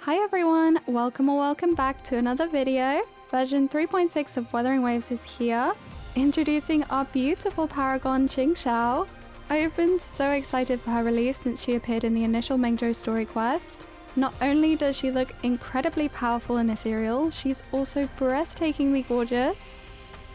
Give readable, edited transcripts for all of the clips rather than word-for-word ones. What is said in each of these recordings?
Hi everyone, welcome or welcome back to another video. Version 3.6 of Wuthering Waves is here, introducing our beautiful paragon Qingxiao. I have been so excited for her release since she appeared in the initial Mengzhou story quest. Not only does she look incredibly powerful and ethereal, she's also breathtakingly gorgeous.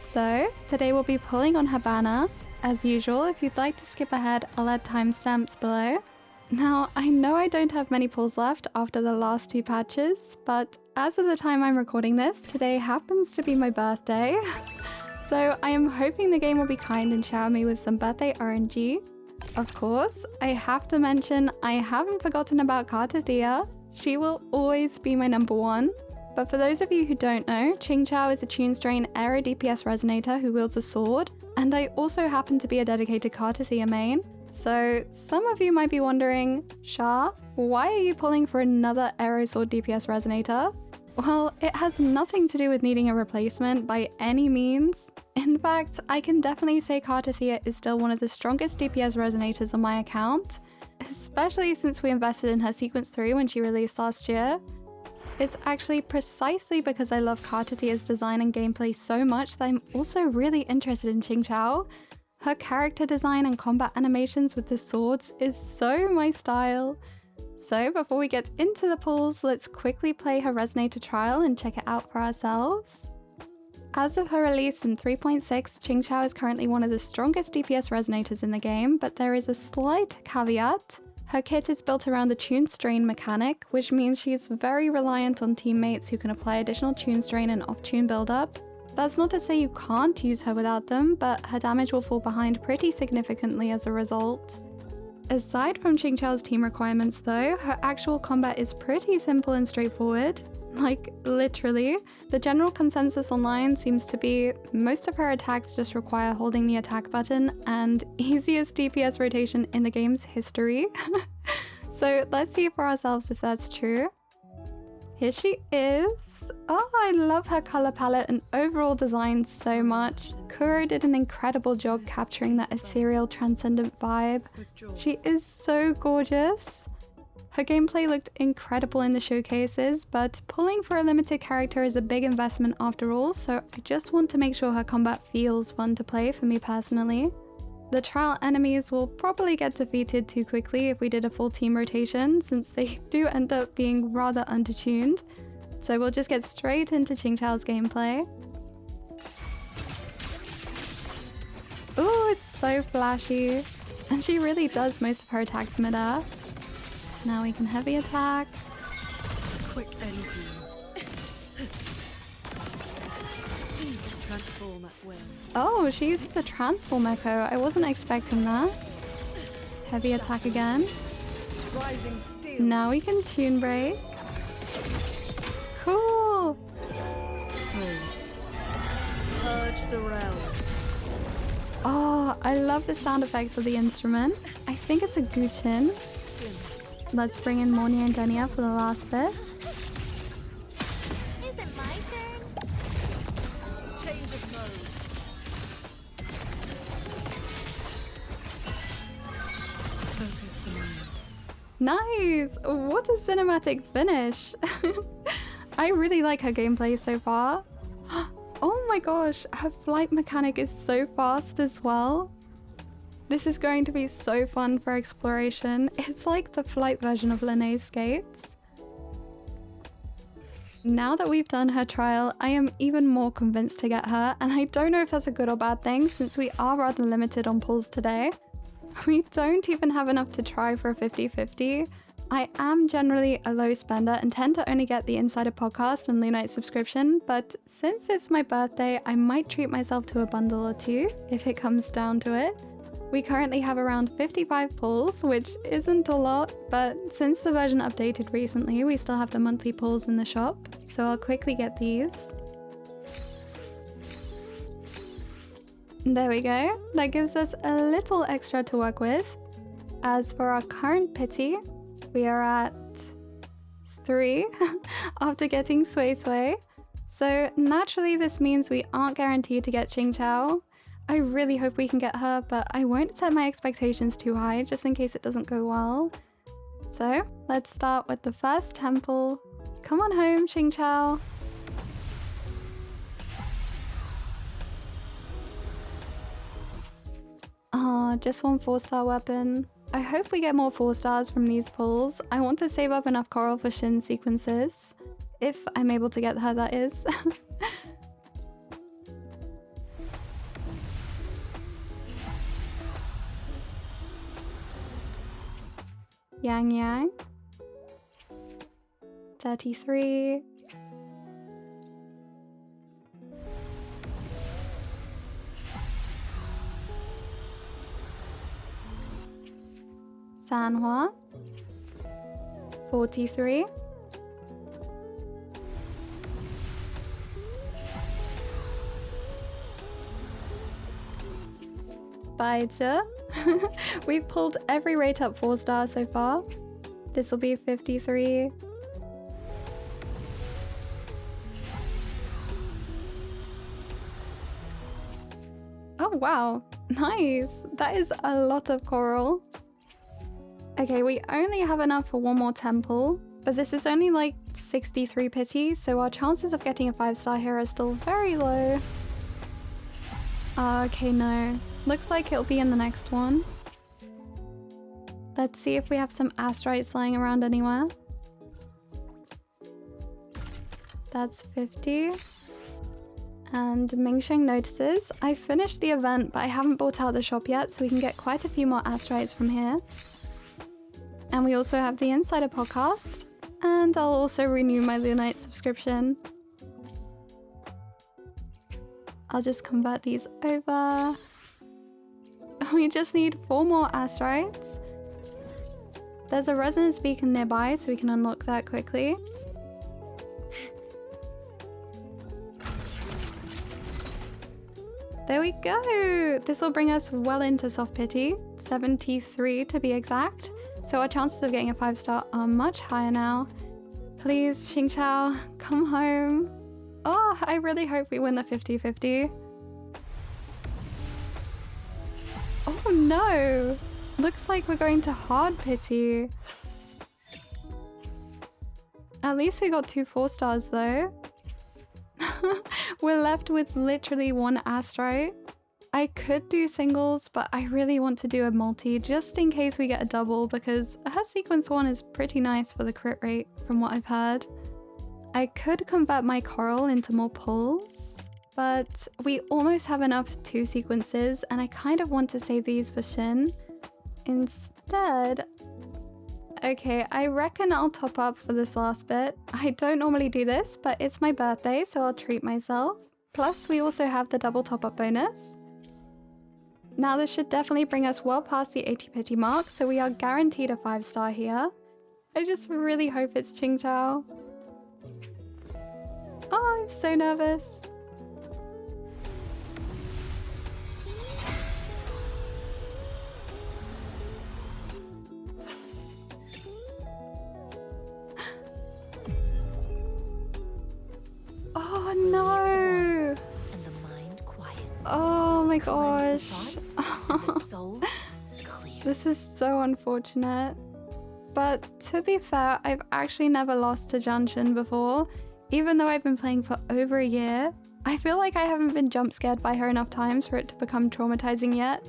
So, today we'll be pulling on her banner. As usual, if you'd like to skip ahead, I'll add timestamps below. Now, I know I don't have many pulls left after the last two patches, but as of the time I'm recording this, today happens to be my birthday. So I am hoping the game will be kind and shower me with some birthday RNG. Of course, I have to mention I haven't forgotten about Kartathea. She will always be my number one. But for those of you who don't know, Qingxiao is a Tune Strain Aero DPS Resonator who wields a sword, and I also happen to be a dedicated Kartathea main. So some of you might be wondering, Shah, why are you pulling for another Aero Sword DPS Resonator? Well, it has nothing to do with needing a replacement by any means. In fact, I can definitely say Kartathea is still one of the strongest DPS Resonators on my account, especially since we invested in her Sequence 3 when she released last year. It's actually precisely because I love Kartathea's design and gameplay so much that I'm also really interested in Qingxiao. Her character design and combat animations with the swords is so my style. So before we get into the pulls, let's quickly play her Resonator Trial and check it out for ourselves. As of her release in 3.6, Qingxiao is currently one of the strongest DPS Resonators in the game, but there is a slight caveat. Her kit is built around the Tune Strain mechanic, which means she's very reliant on teammates who can apply additional Tune Strain and off-tune build-up. That's not to say you can't use her without them, but her damage will fall behind pretty significantly as a result. Aside from Qingxiao's team requirements though, her actual combat is pretty simple and straightforward. Like, literally. The general consensus online seems to be most of her attacks just require holding the attack button and easiest DPS rotation in the game's history. So let's see for ourselves if that's true. Here she is. Oh, I love her color palette and overall design so much. Kuro did an incredible job capturing that ethereal, transcendent vibe. She is so gorgeous. Her gameplay looked incredible in the showcases, but pulling for a limited character is a big investment after all, so I just want to make sure her combat feels fun to play for me personally. The trial enemies will probably get defeated too quickly if we did a full team rotation, since they do end up being rather undertuned. So we'll just get straight into Qingxiao's gameplay. Ooh, it's so flashy. And she really does most of her attacks mid-air. Now we can heavy attack. Quick end to transform at will. Oh, she uses a transform echo. I wasn't expecting that. Heavy attack again. Rising steel. Now we can tune break. Cool. Swords. Purge the realm. Oh, I love the sound effects of the instrument. I think it's a guqin. Let's bring in Mornia and Denia for the last bit. Is it my turn? Change of mode. Focus the mind. Nice! What a cinematic finish! I really like her gameplay so far. Oh my gosh, her flight mechanic is so fast as well. This is going to be so fun for exploration. It's like the flight version of Linnea's skates. Now that we've done her trial, I am even more convinced to get her, and I don't know if that's a good or bad thing since we are rather limited on pulls today. We don't even have enough to try for a 50-50. I am generally a low spender and tend to only get the Insider podcast and Lunite subscription, but since it's my birthday, I might treat myself to a bundle or two if it comes down to it. We currently have around 55 pulls, which isn't a lot, but since the version updated recently, we still have the monthly pulls in the shop, so I'll quickly get these. There we go. That gives us a little extra to work with. As for our current pity, we are at 3 after getting Sway Sway. So naturally this means we aren't guaranteed to get Qingxiao. I really hope we can get her, but I won't set my expectations too high just in case it doesn't go well. So let's start with the first temple, Come on home, Qingxiao. Ah, just one 4-star weapon. I hope we get more 4 stars from these pulls. I want to save up enough coral for Shin sequences. If I'm able to get her, that is. Yang Yang. 33. Sanhua. 43. Baizhi. We've pulled every rate up 4 stars so far. This will be 53. Oh wow, nice. That is a lot of coral. Okay, we only have enough for one more temple, but this is only like 63 pity, so our chances of getting a 5-star here are still very low. Okay, no. Looks like it'll be in the next one. Let's see if we have some Astrites lying around anywhere. That's 50. And Mingsheng notices, I finished the event, but I haven't bought out the shop yet, so we can get quite a few more Astrites from here. And we also have the Insider podcast, and I'll also renew my Lunite subscription. I'll just convert these over. We just need 4 more Astrites. There's a resonance beacon nearby, so we can unlock that quickly. There we go! This will bring us well into soft pity, 73 to be exact. So our chances of getting a 5-star are much higher now. Please, Qingxiao, come home. Oh, I really hope we win the 50-50. Oh no! Looks like we're going to hard pity. At least we got 2 4-stars though. We're left with literally 1 Astrite. I could do singles, but I really want to do a multi just in case we get a double because her sequence 1 is pretty nice for the crit rate from what I've heard. I could convert my coral into more pulls, but we almost have enough 2 sequences and I kind of want to save these for Shin. Instead, okay, I reckon I'll top up for this last bit. I don't normally do this, but it's my birthday, so I'll treat myself. Plus, we also have the double top up bonus. Now this should definitely bring us well past the 80 pity mark, so we are guaranteed a 5-star here. I just really hope it's Qingxiao. Oh, I'm so nervous. Oh no! Oh my gosh. This is so unfortunate. But to be fair, I've actually never lost to Junshin before. Even though I've been playing for over a year, I feel like I haven't been jump scared by her enough times for it to become traumatizing yet.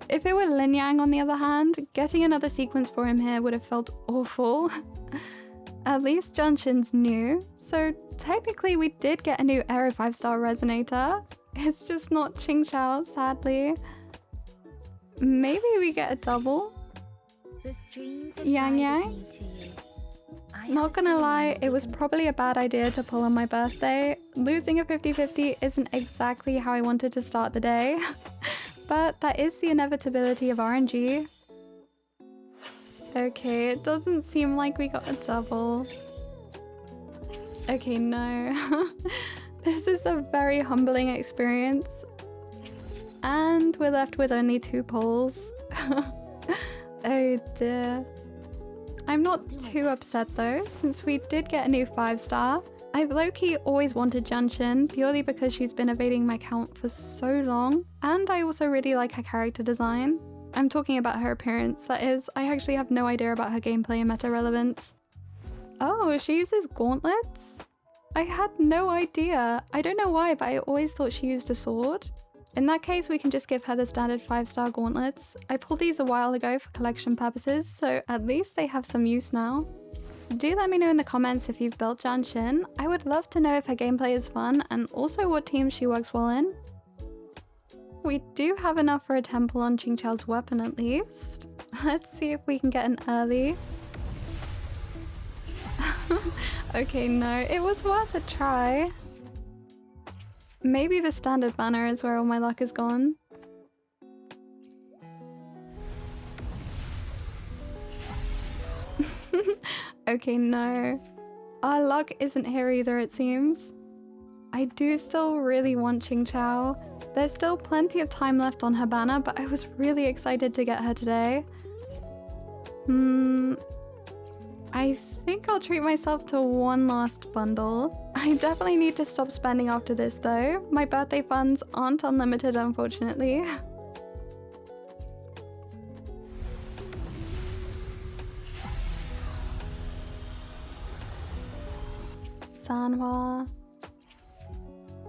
If it were Lin Yang on the other hand, getting another sequence for him here would have felt awful. At least Junshin's new, so technically we did get a new Aero 5-star Resonator. It's just not Qingxiao, sadly. Maybe we get a double? Yang Yang? Not gonna lie, it was probably a bad idea to pull on my birthday. Losing a 50-50 isn't exactly how I wanted to start the day. But that is the inevitability of RNG. Okay, it doesn't seem like we got a double. Okay, no. This is a very humbling experience. And we're left with only 2 pulls. Oh dear. I'm not too upset though, since we did get a new 5-star. I've low-key always wanted Junshin, purely because she's been evading my count for so long, and I also really like her character design. I'm talking about her appearance, that is, I actually have no idea about her gameplay and meta relevance. Oh, she uses gauntlets? I had no idea. I don't know why, but I always thought she used a sword. In that case, we can just give her the standard 5-star gauntlets. I pulled these a while ago for collection purposes, so at least they have some use now. Do let me know in the comments if you've built Janshin. I would love to know if her gameplay is fun and also what team she works well in. We do have enough for a temple on Qingxiao's weapon at least. Let's see if we can get an early. Okay, no, it was worth a try. Maybe the standard banner is where all my luck is gone. Okay, no. Our luck isn't here either, it seems. I do still really want Qingxiao. There's still plenty of time left on her banner, but I was really excited to get her today. I think I'll treat myself to one last bundle. I definitely need to stop spending after this though. My birthday funds aren't unlimited, unfortunately. Sanhua.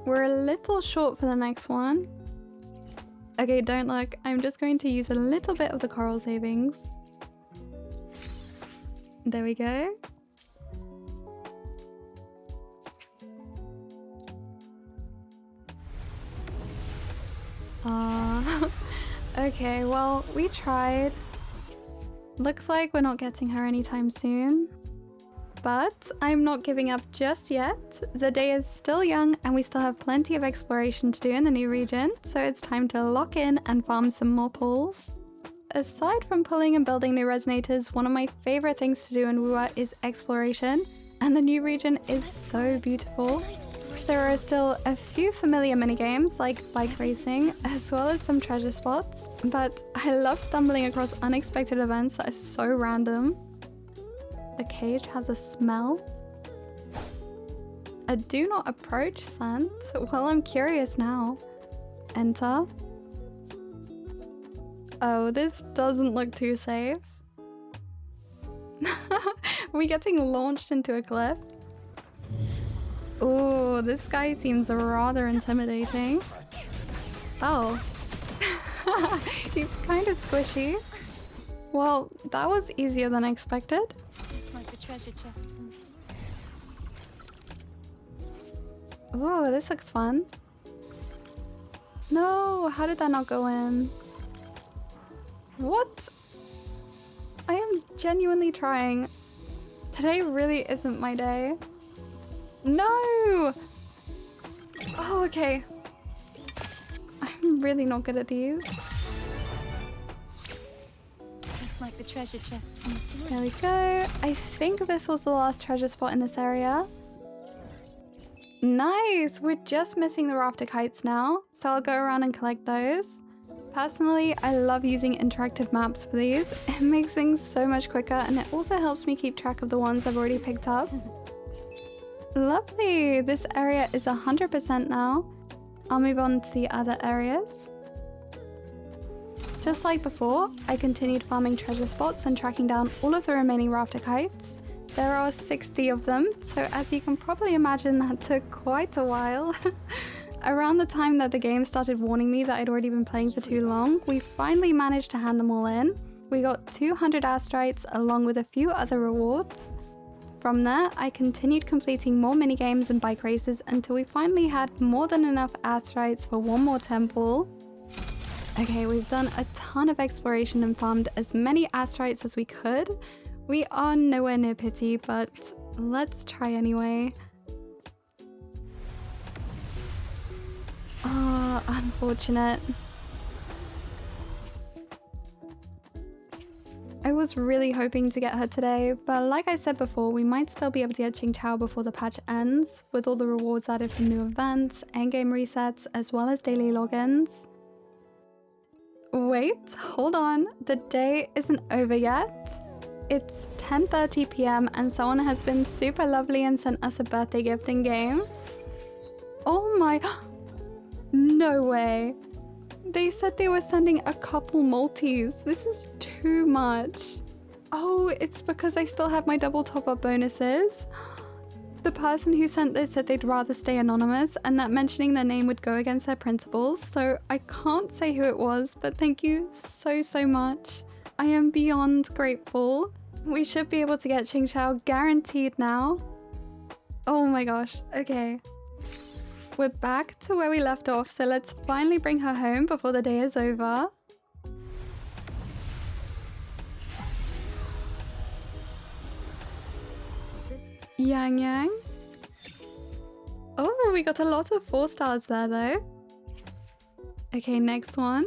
We're a little short for the next one. Okay, don't look. I'm just going to use a little bit of the coral savings. There we go. Okay, well, we tried. Looks like we're not getting her anytime soon. But I'm not giving up just yet. The day is still young and we still have plenty of exploration to do in the new region, so it's time to lock in and farm some more pulls. Aside from pulling and building new resonators, one of my favorite things to do in Wuwa is exploration, and the new region is so beautiful. There are still a few familiar minigames like bike racing, as well as some treasure spots, but I love stumbling across unexpected events that are so random. The cage has a smell. A do not approach scent. Well, I'm curious now. Enter. Oh, this doesn't look too safe. We're getting launched into a cliff. Ooh, this guy seems rather intimidating. Oh. He's kind of squishy. Well, that was easier than expected. Just like the treasure chest from the start. Ooh, this looks fun. No, how did that not go in? What? I am genuinely trying. Today really isn't my day. No! Oh, okay. I'm really not good at these. Just like the treasure chest from the start. There we go. I think this was the last treasure spot in this area. Nice! We're just missing the rafter kites now, so I'll go around and collect those. Personally, I love using interactive maps for these. It makes things so much quicker and it also helps me keep track of the ones I've already picked up. Lovely! This area is 100% now. I'll move on to the other areas. Just like before, I continued farming treasure spots and tracking down all of the remaining rafter kites. There are 60 of them, so as you can probably imagine, that took quite a while. Around the time that the game started warning me that I'd already been playing for too long, we finally managed to hand them all in. We got 200 Astrites along with a few other rewards. From there, I continued completing more minigames and bike races until we finally had more than enough Astrites for one more temple. Okay, we've done a ton of exploration and farmed as many Astrites as we could. We are nowhere near pity, but let's try anyway. Ah, unfortunate. I was really hoping to get her today, but like I said before, we might still be able to get Qingxiao before the patch ends, with all the rewards added from new events, endgame resets, as well as daily logins. Wait, hold on, the day isn't over yet. It's 10:30 PM and someone has been super lovely and sent us a birthday gift in game. Oh my... No way. They said they were sending a couple multis. This is too much. Oh, it's because I still have my double top-up bonuses. The person who sent this said they'd rather stay anonymous and that mentioning their name would go against their principles, so I can't say who it was, but thank you so much. I am beyond grateful. We should be able to get Qingxiao guaranteed now. Oh my gosh, okay. We're back to where we left off, so let's finally bring her home before the day is over. Yang. Oh, we got a lot of 4 stars there though. Okay, next one.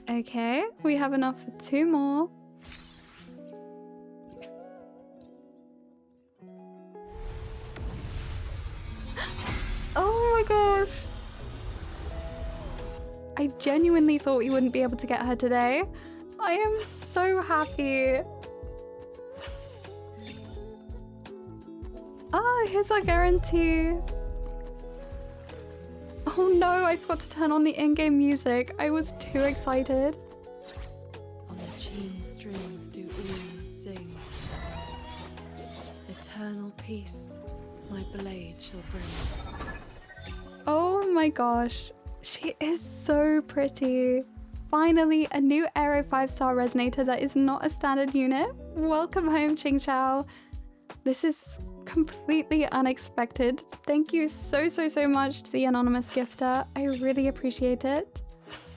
Okay, we have enough for 2 more. Oh my gosh! I genuinely thought we wouldn't be able to get her today. I am so happy. Ah, here's our guarantee. Oh no, I forgot to turn on the in-game music. I was too excited. On the Qing strings do Wuwa sing. Eternal peace my blade shall bring. Oh my gosh, she is so pretty. Finally, a new Aero 5-star Resonator that is not a standard unit. Welcome home, Qingxiao. This is completely unexpected. Thank you so much to the anonymous gifter. I really appreciate it.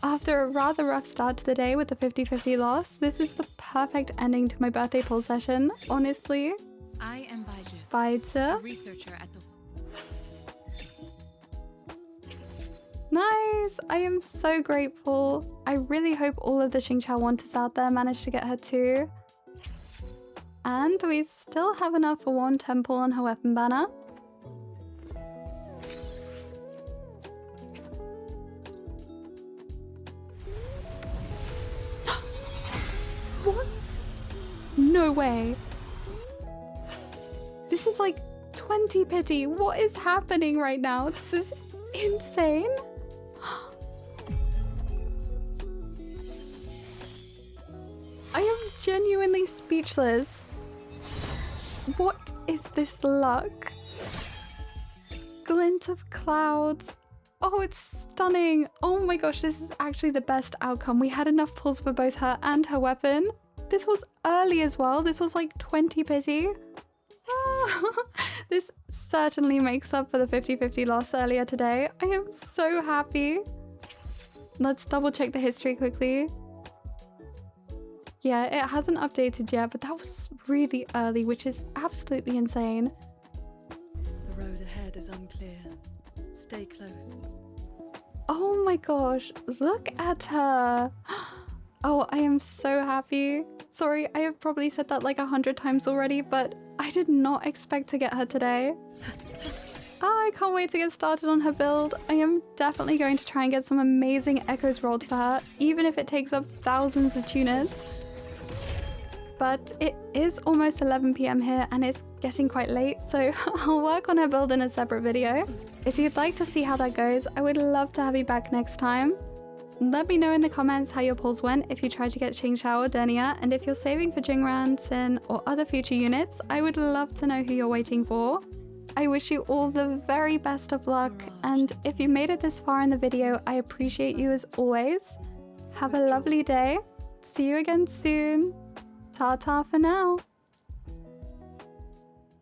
After a rather rough start to the day with the 50-50 loss, this is the perfect ending to my birthday pull session, honestly. I am Baizhi, Baizhi. a researcher at the... Nice! I am so grateful. I really hope all of the Qingxiao wanters out there manage to get her too. And we still have enough for 1 temple on her weapon banner. What? No way. This is like 20 pity. What is happening right now? This is insane. I am genuinely speechless. What is this luck? Glint of clouds. Oh, it's stunning. Oh my gosh, this is actually the best outcome. We had enough pulls for both her and her weapon. This was early as well. This was like 20 pity. This certainly makes up for the 50-50 loss earlier today. I am so happy. Let's double check the history quickly. Yeah, it hasn't updated yet, but that was really early, which is absolutely insane. The road ahead is unclear. Stay close. Oh my gosh, look at her. Oh, I am so happy. Sorry, I have probably said that like 100 times already, but I did not expect to get her today. Oh, I can't wait to get started on her build. I am definitely going to try and get some amazing echoes rolled for her, even if it takes up thousands of tuners. But it is almost 11 PM here and it's getting quite late, so I'll work on her build in a separate video. If you'd like to see how that goes, I would love to have you back next time. Let me know in the comments how your pulls went if you tried to get Qingxiao or Denia, and if you're saving for Jingran, Sin, or other future units, I would love to know who you're waiting for. I wish you all the very best of luck, and if you made it this far in the video, I appreciate you as always. Have a lovely day. See you again soon. Ta-ta for now.